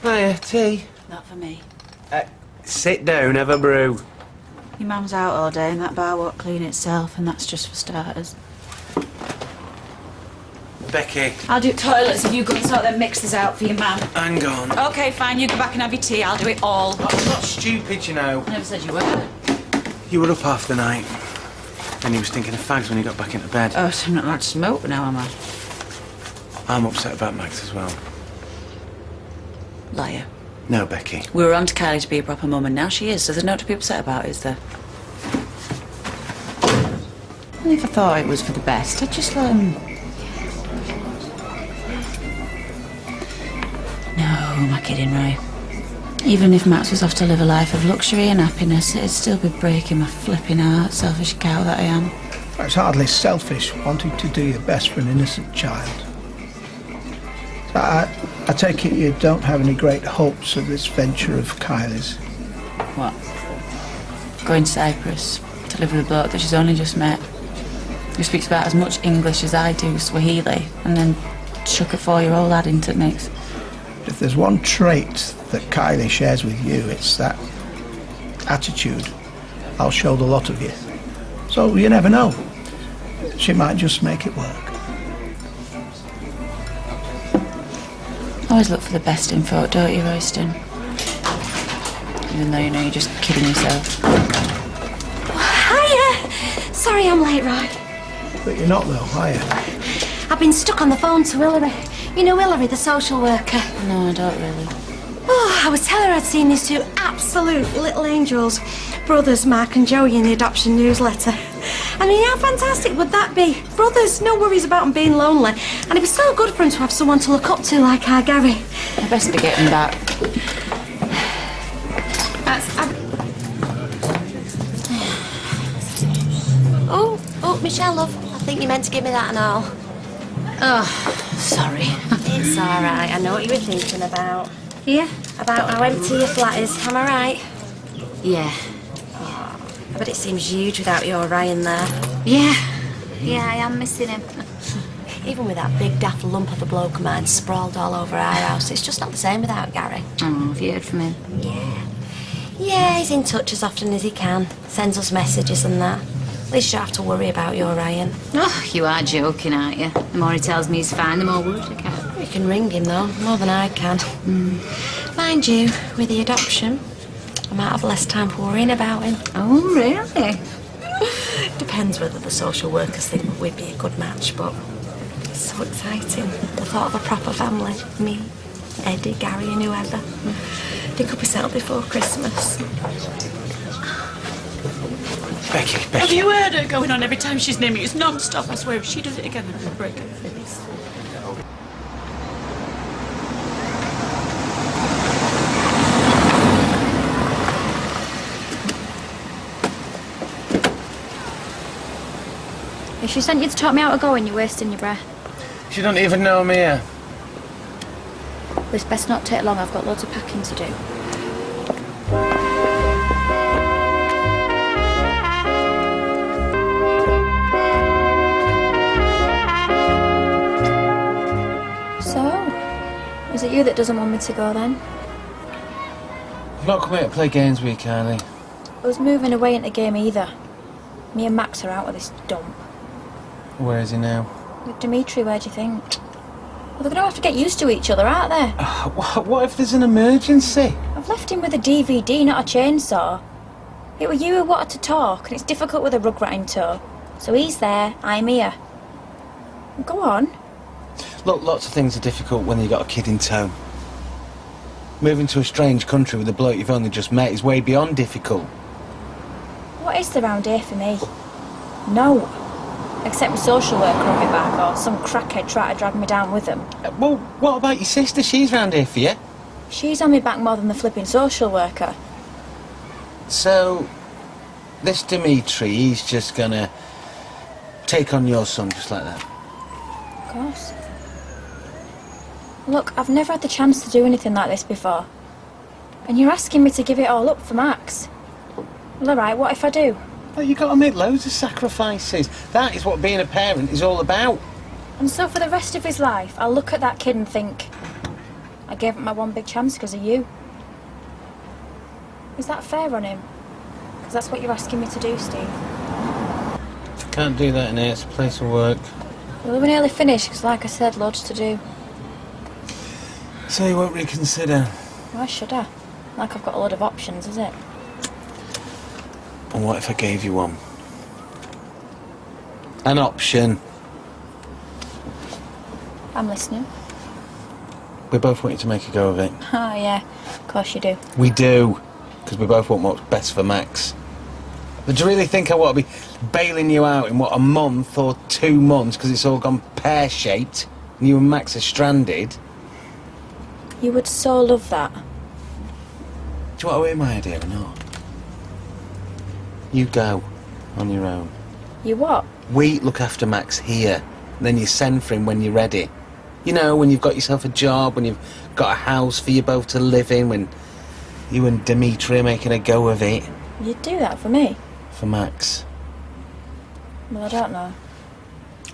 Hiya, tea? Not for me. Sit down, have a brew. Your mum's out all day and that bar won't clean itself, and that's just for starters. Becky. I'll do toilets if you go and sort them mixers out for your mum. Hang on. Okay, fine, you go back and have your tea. I'll do it all. I'm not stupid, you know. I never said you were. You were up half the night. And he was thinking of fags when he got back into bed. Oh, so I'm not allowed to smoke now, am I? I'm upset about Max as well. Liar. No, Becky. We were on to Kylie to be a proper mum, and now she is, so there's no to be upset about, is there? And if I thought it was for the best, I'd just let him... No, am I kidding, Roy? Even if Max was off to live a life of luxury and happiness, it'd still be breaking my flipping heart, selfish cow that I am. It's hardly selfish, wanting to do your best for an innocent child. So I take it you don't have any great hopes of this venture of Kylie's? What? Going to Cyprus to live with a bloke that she's only just met, who speaks about as much English as I do, Swahili, and then chuck a 4-year-old lad into the mix. If there's one trait that Kylie shares with you, it's that attitude. I'll show the lot of you. So you never know. She might just make it work. Always look for the best in folk, don't you, Royston? Even though you know you're just kidding yourself. Hiya! Sorry I'm late, Roy. But you're not, though, are you? I've been stuck on the phone to Hillary. You know Hillary, the social worker? No, I don't really. Oh, I was telling her I'd seen these two absolute little angels, brothers Mark and Joey, in the adoption newsletter. I mean, how fantastic would that be? Brothers, no worries about them being lonely. And it'd be so good for them to have someone to look up to like our Gary. I best be getting back. Oh, Michelle, love, I think you meant to give me that and all. Oh, sorry. It's all right. I know what you were thinking about. Yeah? About how empty your flat is. Am I right? Yeah. I bet it seems huge without your Ryan there. Yeah. Yeah, I am missing him. Even with that big daft lump of a bloke of mine sprawled all over our house, it's just not the same without Gary. Oh, have you heard from him? Yeah. Yeah, he's in touch as often as he can. Sends us messages and that. At least you don't have to worry about your Ryan. Oh, you are joking, aren't you? The more he tells me he's fine, the more worried I get. You can ring him, though, more than I can. Mind you, with the adoption, I might have less time for worrying about him. Oh, really? Depends whether the social workers think we'd be a good match, but it's so exciting. The thought of a proper family. Me, Eddie, Gary and whoever. They could be settled before Christmas. Becky. Have you heard her going on every time she's near me? It's non-stop, I swear. If she does it again, I'm going to break her face. If she sent you to talk me out of going, you're wasting your breath. She don't even know me here. Well, it's best not take long. I've got loads of packing to do. So, is it you that doesn't want me to go then? I'm not coming to play games with you, Kylie. I was moving away into game either. Me and Max are out of this dump. Where is he now? With Dimitri, where do you think? Well, they're going to have to get used to each other, aren't they? What if there's an emergency? I've left him with a DVD, not a chainsaw. It were you who wanted to talk, and it's difficult with a rug rat in tow. So he's there, I'm here. Go on. Look, lots of things are difficult when you've got a kid in tow. Moving to a strange country with a bloke you've only just met is way beyond difficult. What is there round here for me? No. Except my social worker on my back, or some crackhead try to drag me down with them. Well, what about your sister? She's round here for you. She's on my back more than the flipping social worker. So, this Dimitri, he's just gonna take on your son just like that? Of course. Look, I've never had the chance to do anything like this before. And you're asking me to give it all up for Max. Well, alright, what if I do? Well, you've got to make loads of sacrifices. That is what being a parent is all about. And so for the rest of his life, I'll look at that kid and think, I gave up my one big chance because of you. Is that fair on him? Because that's what you're asking me to do, Steve. Can't do that in here, it's a place of work. Well, we're nearly finished because, like I said, loads to do. So you won't reconsider? Why should I? Like I've got a lot of options, is it? And what if I gave you one? An option. I'm listening. We both want you to make a go of it. Oh, yeah. Of course you do. We do. Because we both want what's best for Max. But do you really think I want to be bailing you out in, what, a month or 2 months because it's all gone pear-shaped and you and Max are stranded? You would so love that. Do you want to hear my idea or not? You go on your own. You what? We look after Max here. And then you send for him when you're ready. You know, when you've got yourself a job, when you've got a house for you both to live in, when you and Dimitri are making a go of it. You'd do that for me? For Max. Well, I don't know.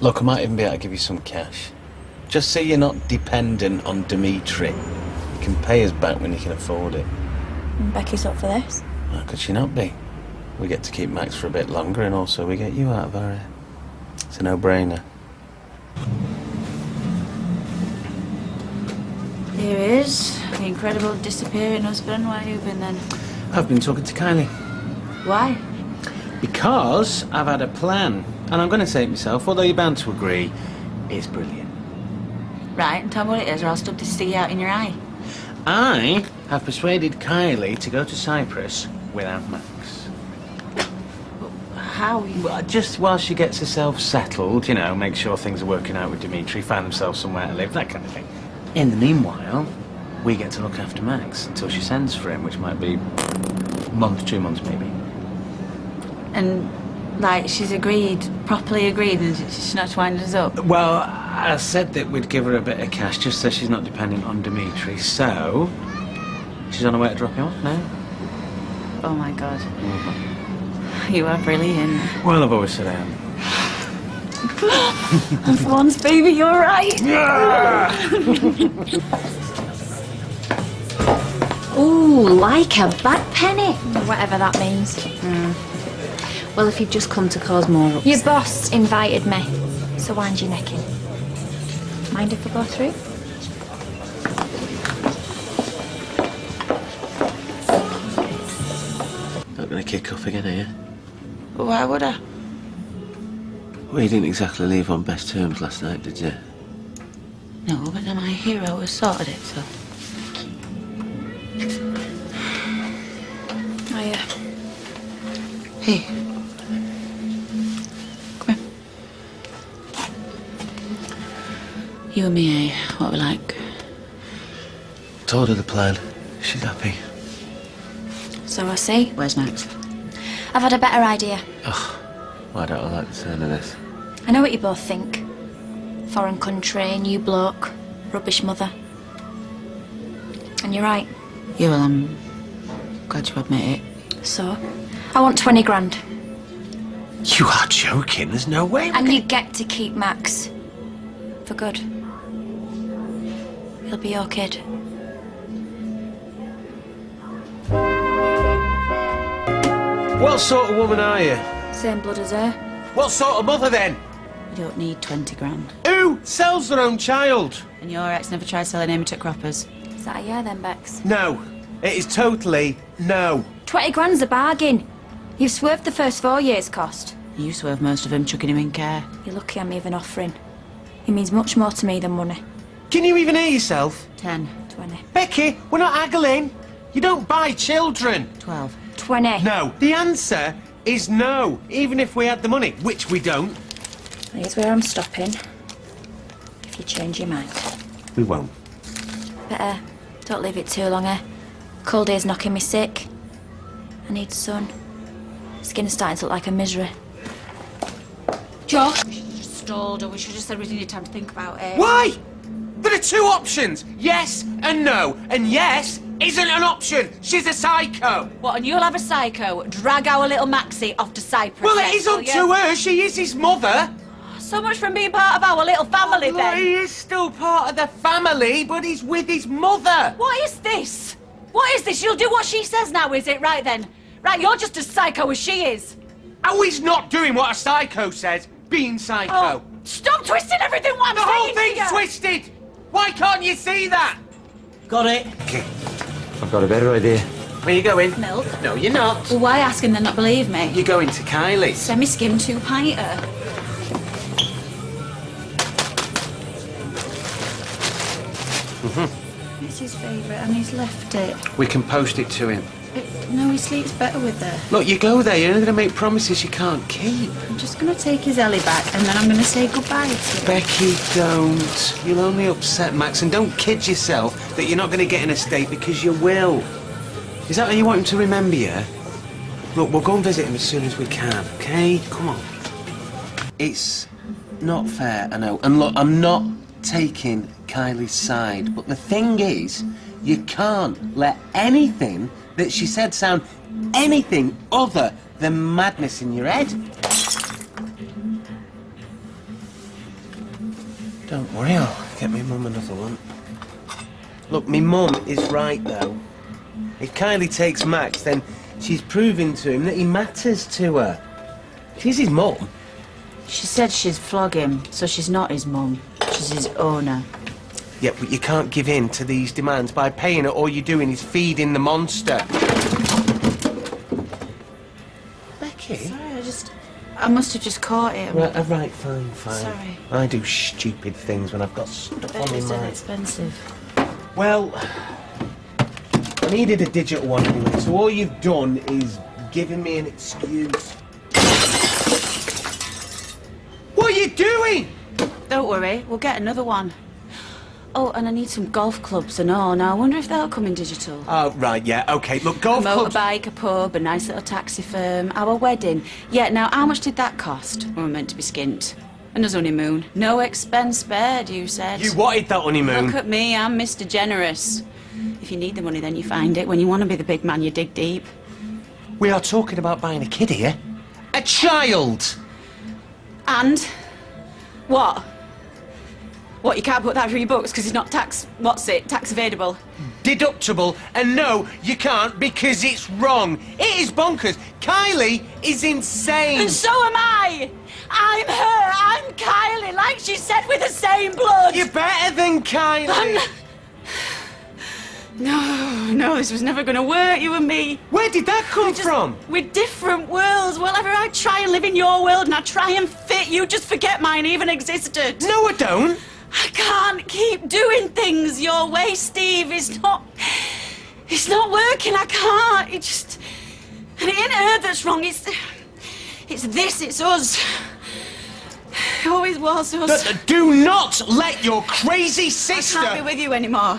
Look, I might even be able to give you some cash. Just so you're not dependent on Dimitri. You can pay us back when you can afford it. And Becky's up for this? How could she not be? We get to keep Max for a bit longer and also we get you out of our hair. It's a no-brainer. Here he is, the incredible disappearing husband. Where have you been then? I've been talking to Kylie. Why? Because I've had a plan. And I'm going to say it myself, although you're bound to agree, it's brilliant. Right, and tell me what it is or I'll stub this sticky out in your eye. I have persuaded Kylie to go to Cyprus without Max. How? Well, just while she gets herself settled, you know, make sure things are working out with Dimitri, find themselves somewhere to live, that kind of thing. In the meanwhile, we get to look after Max until she sends for him, which might be a month, 2 months maybe. And, like, she's agreed, properly agreed, and she's not winding us up? Well, I said that we'd give her a bit of cash just so she's not dependent on Dimitri, so she's on her way to drop him off now. Oh my God. You are brilliant. Well, I've always said I am. And for once, baby, you're right. Ooh, like a bad penny. Whatever that means. Well, if you've just come to cause more upset. Your boss invited me, so wind your neck in. Mind if I go through? Not going to kick off again, are you? Why would I? Well, you didn't exactly leave on best terms last night, did you? No, but then my hero has sorted it, so... Oh, yeah. Hey. Come here. You and me, eh? What we like? Told her the plan. She's happy. So I see. Where's Max? I've had a better idea. Why don't I like the sound of this? I know what you both think. Foreign country, new bloke, rubbish mother. And you're right. Yeah, well, I'm glad you admit it. So, I want 20 grand. You are joking. There's no way. And you get to keep Max. For good. He'll be your kid. What sort of woman are you? Same blood as her. What sort of mother then? You don't need 20 grand. Who sells their own child? And your ex never tried selling Amy to croppers. Is that a yeah then, Bex? No. It is totally no. 20 grand's a bargain. You've swerved the first 4 years' cost. You swerved most of him, chucking him in care. You're lucky I'm even offering. He means much more to me than money. Can you even hear yourself? 10, 20. Becky, we're not haggling. You don't buy children. 12. 20. No. The answer is no, even if we had the money, which we don't. Here's where I'm stopping. If you change your mind. We won't. Better don't leave it too long, eh? Cold air's knocking me sick. I need sun. Skin's starting to look like a misery. Josh! Just stalled her. We should have said we needed time to think about it. Why? There are 2 options. Yes and no. And yes isn't an option. She's a psycho. What, and you'll have a psycho drag our little Maxie off to Cyprus? Well, then, it is will up you? to her. She is his mother. So much from being part of our little family, Look, then. he is still part of the family, but he's with his mother. What is this? What is this? You'll do what she says now, is it? Right then. Right, you're just as psycho as she is. Oh, he's not doing what a psycho says. Being psycho. Oh, stop twisting everything what I'm The saying whole to thing's you. twisted. Why can't you see that? Got it. I've got a better idea. Where you going? Milk. No, you're not. Well, why ask and then not believe me? You're going to Kylie. Semi-skim 2-pinter. It's his favourite and he's left it. We can post it to him. No, he sleeps better with her. Look, you go there, you're only going to make promises you can't keep. I'm just going to take his Ellie back and then I'm going to say goodbye to him. Becky, don't. You'll only upset Max, and don't kid yourself that you're not going to get an estate, because you will. Is that how you want him to remember you? Look, we'll go and visit him as soon as we can, okay? Come on. It's not fair, I know. And look, I'm not taking Kylie's side, but the thing is, you can't let anything that she said sound anything other than madness in your head. Don't worry, I'll get me mum another one. Look, me mum is right, though. If Kylie takes Max, then she's proving to him that he matters to her. She's his mum. She said she'd flog him, so she's not his mum. She's his owner. Yeah, but you can't give in to these demands. By paying it, all you're doing is feeding the monster. Becky? Sorry, I must have just caught it. Right, fine. Sorry. I do stupid things when I've got stuff on my It's mind. expensive. Well, I needed a digital one anyway, so all you've done is given me an excuse. What are you doing? Don't worry, we'll get another one. Oh, and I need some golf clubs and all. Now, I wonder if they'll come in digital. Oh, right, yeah, okay. Look, golf A clubs... motorbike, a pub, a nice little taxi firm, our wedding. Yeah, now, how much did that cost? We were meant to be skint. And us honeymoon. No expense spared, you said. You wanted that honeymoon. Look at me, I'm Mr. Generous. If you need the money, then you find it. When you want to be the big man, you dig deep. We are talking about buying a kid here. A child! And? What? What, you can't put that through your books because it's not tax evadable? Deductible, and no, you can't because it's wrong. It is bonkers. Kylie is insane. And so am I! I'm her, I'm Kylie, like she said, with the same blood! You're better than Kylie. No, this was never gonna work, you and me. Where did that come from? We're different worlds. Whenever I try and live in your world and I try and fit, you just forget mine even existed. No, I don't. I can't keep doing things your way, Steve. It's not working. I can't. And it ain't her that's wrong. It's us. It always was us. Do not let your crazy sister... I can't be with you anymore.